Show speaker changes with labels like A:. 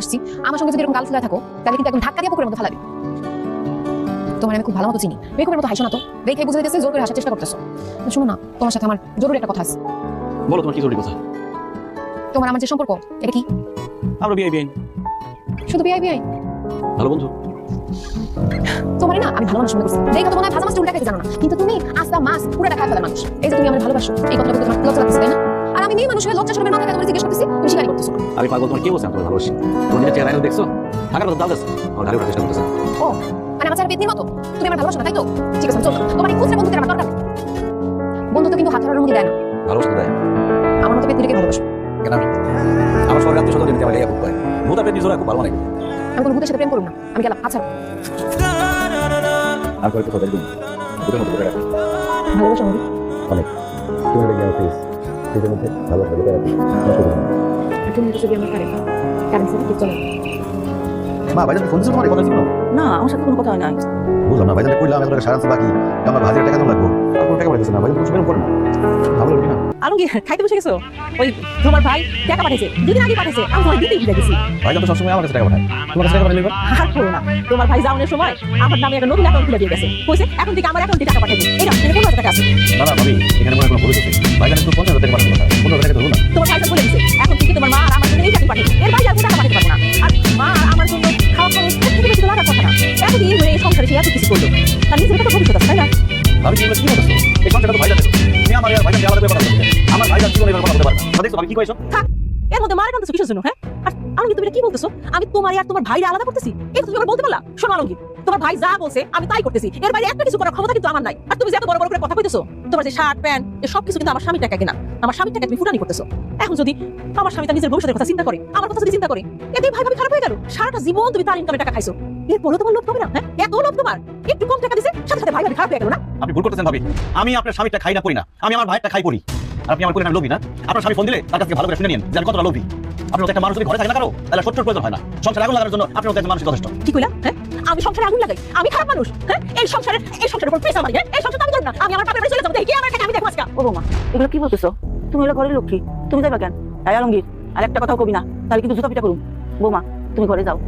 A: আসছি আমার সঙ্গে যদি এরকম গাল ফুলা থাকো তাহলে কিন্তু একদম ধাক্কা দিয়ে পুকুরের মধ্যে ফেলাবি। তোমার আমি খুব ভালো মতো চিনি, বেকুবের মতো হাসো না তো, দেখে বুঝে দিতেছে জোর করে হাসার চেষ্টা করতেছো। শোনো না, তোমার সাথে আমার জরুরি একটা কথা আছে।
B: বলো তোমার কি জরুরি কথা?
A: তোমার আমার যে সম্পর্ক এটা কি?
B: আমরা বিয়ে বিয়ে
A: শুধু বিআই বিআই?
B: ভালো বন্ধু।
A: তোমার না আমি ভালো মানুষ মনে করছি, যেই কথা মনে হয় ভাজা মাছ উল্টা খাইতে জানো না, কিন্তু তুমি আস্তা মাছ পুরোটা খায় ফেলার মানুষ। এই যে তুমি আমার ভালোবাসো, এই কথাটা বলতে তোমার লজ্জা লাগছে তাই না? আর আমি মেয়ে মানুষ হয়ে লজ্জা শরমের মাথায় তোমার জিজ্ঞেস করতেছি, তুমি স্বীকার করতেছো।
B: আমি পাগল, তোমার কি বলছে আমি তোমার ভালোবাসি? তুমি নিজের চেহারা দেখছো? থাকার কথা দাও গেছে আমার ধারে ওঠার চেষ্টা করতেছে।
A: ও মানে আমার চেহারা পেতনির মতো, তুমি আমার ভালোবাসো না তাই তো? ঠিক আছে চল, তোমার এই খুচরা বন্ধুদের আমার দরকার নেই। বন্ধু তো কিন্তু হাত ধরার অনুমতি দেয় না।
B: ভালোবাসা দেয়
A: আমার মতো পেতনিকে ভালোবাসো
B: কেন? আমি আমার সরকার আত্মীয় স্বজন আমার গায়ে খুব পায় ভূত আপনি নিজেরা খুব ভালো লাগে।
A: আমি কোনো ভূতের সাথে প্রেম করব না, আমি গেলাম। আচ্ছা
B: আর কয়েকটা কথা দিন ভূতের মতো করে রাখি
A: ভালোবাসো আমি
B: অনেক তুমি লেগে আমার ফেস সেটার মধ্যে ভালোবাসা লেগে রাখি
A: তুমি যদি আমার কারেন্ট কারেন্ট সাথে চলে
B: মা ভাইজান ফোন দিছো তোমার কথা ছিল
C: না আমার সাথে কোনো কথা হয় নাই।
B: বুঝলাম না ভাইজান কইলাম এখন সারা বাকি আমার ভাজির টাকা দাম লাগবে আর কোনো টাকা পাইতেছ না ভাইজান তুমি করে না ভালো লাগবে না।
C: আলমগীর খাইতে বসে গেছো? ওই তোমার ভাই টাকা পাঠিয়েছে, দুদিন আগে পাঠিয়েছে, আমি তোমার দিতেই ভুলে গেছি।
B: ভাইজান তো সবসময় আমার কাছে টাকা পাঠায়, তোমার কাছে টাকা পাঠালে
C: আর করো না, তোমার ভাই যাওয়ার সময় আমার নামে একটা নতুন অ্যাকাউন্ট খুলে দিয়ে গেছে, কইছে এখন থেকে আমার অ্যাকাউন্টে টাকা পাঠাবে। এই না 15,000 টাকা আছে।
B: না না ভাবি এখানে মনে কোনো ভুল হচ্ছে ভাইজান একটু 50,000 টাকা পাঠানো কথা 15,000 টাকা তো হলো না।
C: তোমার ভাই বলে দিছে এখন থেকে তোমার মা আর আমার জন্য এই টাকা পাঠাবে, এর বাইরে আর কোনো টাকা পাঠাতে পারবো না। আর মা আর আমার জন্য খাওয়া খরচ এর থেকে বেশি তো লাগার কথা না। এতদিন ধরে এই সংসারে সে এত কিছু করলো, তার নিজের একটা ভবিষ্যৎ আছে তাই না?
B: ভাবি তুমি কি বলছো? এই সংসারটা তো ভাইজান তুমি আমার আর ভাইজান আলাদা ব্যাপার আছে, আমার ভাইজান জীবনে এভাবে কথা বলতে পারে না। দেখছো আমি কি কইছো?
C: থাক, এর মধ্যে মারা টানতেছো কিসের জন্য? হ্যাঁ আর আলমগীর তুমি এটা কি বলতেছো? আমি তোমার আর তোমার ভাইরে আলাদা করতেছি, এই কথা তুমি আমার বলতে পারলা? শোনো আলমগীর, তোমার ভাই যা বলছে আমি তাই করতেছি, এর বাইরে একটা কিছু করার ক্ষমতা কিন্তু আমার নাই। আর তুমি যে এত বড় বড় করে কথা কইতেছো, তোমার যে শার্ট প্যান্ট এই সব কিছু কিন্তু আমার স্বামীর টাকা কেনা, আমার স্বামীর টাকা তুমি ফুটানি করতেছো। এখন যদি আমার স্বামী তার নিজের ভবিষ্যতের কথা চিন্তা করে, আমার কথা যদি চিন্তা করে, এতেই ভাই ভাবি খারাপ হয়ে গেল। সারাটা জীবন তুমি তার ইনকামে টাকা খাইছো, এরপরেও তোমার লোভ হবে না? হ্যাঁ এত লোভ তোমার, একটু কম টাকা দিছে সাথে সাথে ভাই ভাবি খারাপ হয়ে গেল না?
B: আপনি ভুল করতেছেন ভাবি, আমি আপনার স্বামীটা খাই না পড়ি না, আমি আমার ভাইটা খাই পড়ি। আর আপনি আমার করে লোভী না? আপনার স্বামী ফোন দিলে তার কাছে ভালো করে শুনে নিন যে আমি কতটা লোভী। আপনার মতো একটা মানুষ যদি ঘরে থাকে না কারো, তাহলে শত্রুর প্রয়োজন হয় না। সংসারে আগুন লাগানোর জন্য আপনার মতো একটা মানুষ যথেষ্ট।
C: কি কইলা? হ্যাঁ আমি সংসারে আগুন লাগাই, আমি খারাপ মানুষ? হ্যাঁ এই সংসারের উপর পেশা মারি, হ্যাঁ এই সংসার আমি করব না, আমি আমার বাপের বাড়ি চলে যাব, দেখি আমার টাকা আমি দেখব আজকে। ও বৌমা এগুলো কি বলতেছো? তুমি হলো ঘরের লক্ষ্মী, তুমি যাবে কেন? আলমগীর আর একটা কথাও কবি না, তাহলে কিন্তু জুতা পিটা করুম। বৌমা তুমি ঘরে যাও।